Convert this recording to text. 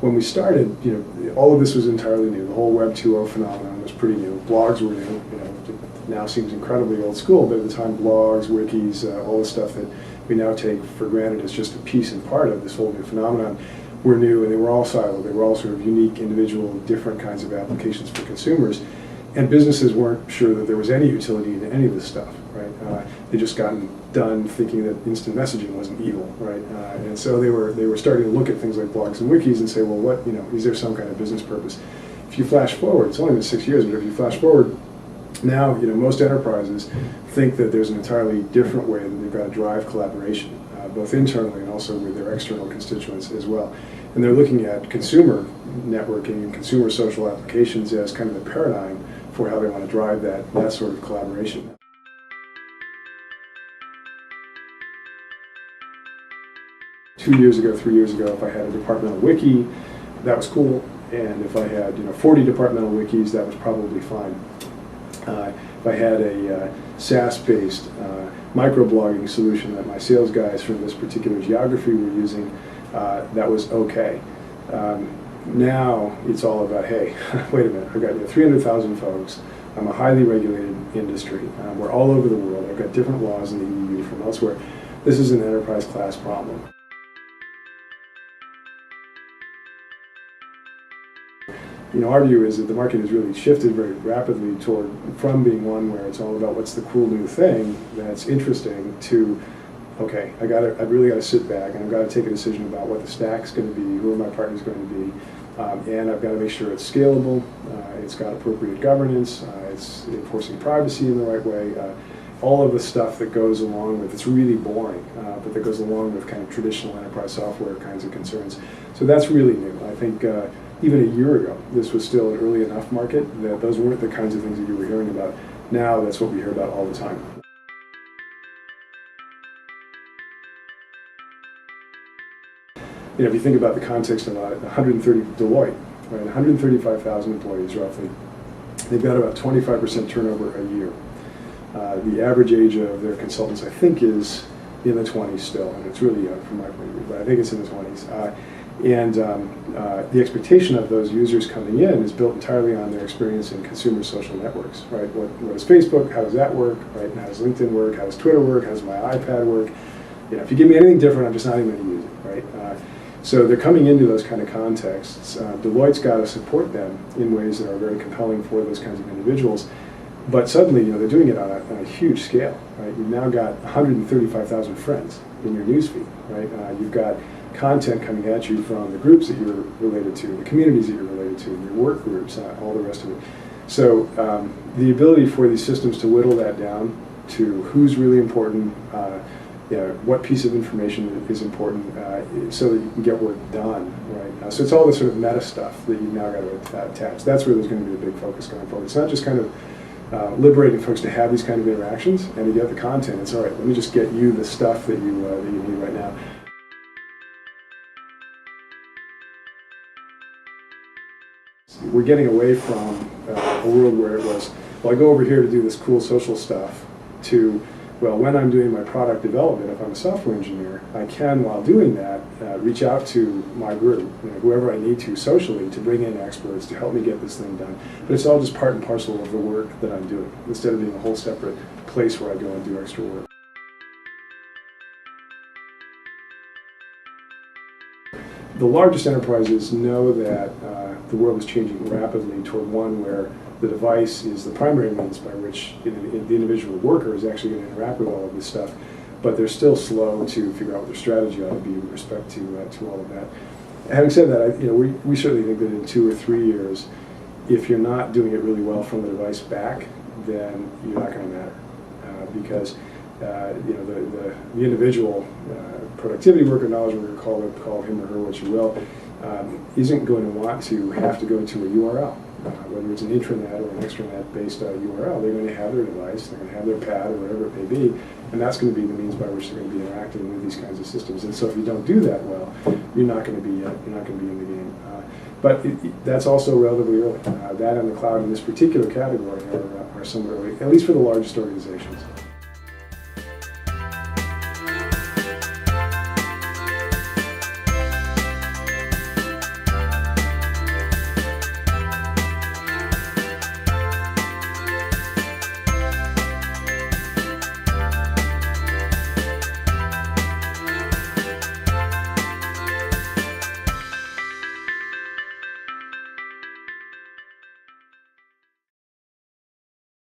when we started, all of this was entirely new. The whole Web 2.0 phenomenon was pretty new. Blogs were new. It now seems incredibly old school, but at the time, blogs, wikis, all the stuff that we now take for granted as just a piece and part of this whole new phenomenon were new, and they were all siloed. They were all sort of unique, individual, different kinds of applications for consumers. And businesses weren't sure that there was any utility in any of this stuff, right? They just gotten done thinking that instant messaging wasn't evil, right? And so they were starting to look at things like blogs and wikis and say, well, what, is there some kind of business purpose? If you flash forward, it's only been 6 years, but if you flash forward, now, most enterprises think that there's an entirely different way that they've got to drive collaboration, both internally and also with their external constituents as well. And they're looking at consumer networking and consumer social applications as kind of the paradigm for how they want to drive that sort of collaboration. Three years ago, if I had a departmental wiki, that was cool. And if I had 40 departmental wikis, that was probably fine. If I had a SaaS-based microblogging solution that my sales guys from this particular geography were using, that was okay. Now it's all about, hey, wait a minute, I've got 300,000 folks. I'm a highly regulated industry. We're all over the world. I've got different laws in the EU from elsewhere. This is an enterprise class problem. Our view is that the market has really shifted very rapidly from being one where it's all about what's the cool new thing that's interesting to, okay, I've really got to sit back and I've got to take a decision about what the stack's going to be, who are my partners going to be, and I've got to make sure it's scalable, it's got appropriate governance, it's enforcing privacy in the right way, all of the stuff that goes along with, it's really boring, but that goes along with kind of traditional enterprise software kinds of concerns. So that's really new. I think even a year ago, this was still an early enough market that those weren't the kinds of things that you were hearing about. Now that's what we hear about all the time. If you think about the context of 130 Deloitte, right, 135,000 employees roughly, they've got about 25% turnover a year. The average age of their consultants, I think, is in the 20s still, and it's really young from my point of view, but I think it's in the 20s. The expectation of those users coming in is built entirely on their experience in consumer social networks, right? What is Facebook? How does that work, right? How does LinkedIn work? How does Twitter work? How does my iPad work? If you give me anything different, I'm just not even going to use it, right? So they're coming into those kind of contexts. Deloitte's got to support them in ways that are very compelling for those kinds of individuals. But suddenly, they're doing it on a huge scale, right? You've now got 135,000 friends in your newsfeed, right? You've got content coming at you from the groups that you're related to, the communities that you're related to, your work groups, all the rest of it. So the ability for these systems to whittle that down to who's really important, what piece of information is important, so that you can get work done, right? So it's all this sort of meta stuff that you've now got to attach. That's where there's going to be a big focus going forward. It's not just kind of liberating folks to have these kind of interactions and to get the content. It's all right, let me just get you the stuff that you need right now. We're getting away from a world where it was, well, I go over here to do this cool social stuff, to, well, when I'm doing my product development, if I'm a software engineer, I can, while doing that, reach out to my group, whoever I need to socially, to bring in experts to help me get this thing done. But it's all just part and parcel of the work that I'm doing, instead of being a whole separate place where I go and do extra work. The largest enterprises know that the world is changing rapidly toward one where the device is the primary means by which the individual worker is actually going to interact with all of this stuff, but they're still slow to figure out what their strategy ought to be with respect to all of that. Having said that, we certainly think that in 2 or 3 years, if you're not doing it really well from the device back, then you're not going to matter, because the individual productivity worker, knowledge worker, call him or her what you will, isn't going to want to have to go to a URL. Whether it's an intranet or an extranet-based URL, they're going to have their device, they're going to have their pad, or whatever it may be, and that's going to be the means by which they're going to be interacting with these kinds of systems. And so, if you don't do that well, you're not going to be in the game. But that's also relatively early. That and the cloud in this particular category are somewhat early, at least for the largest organizations.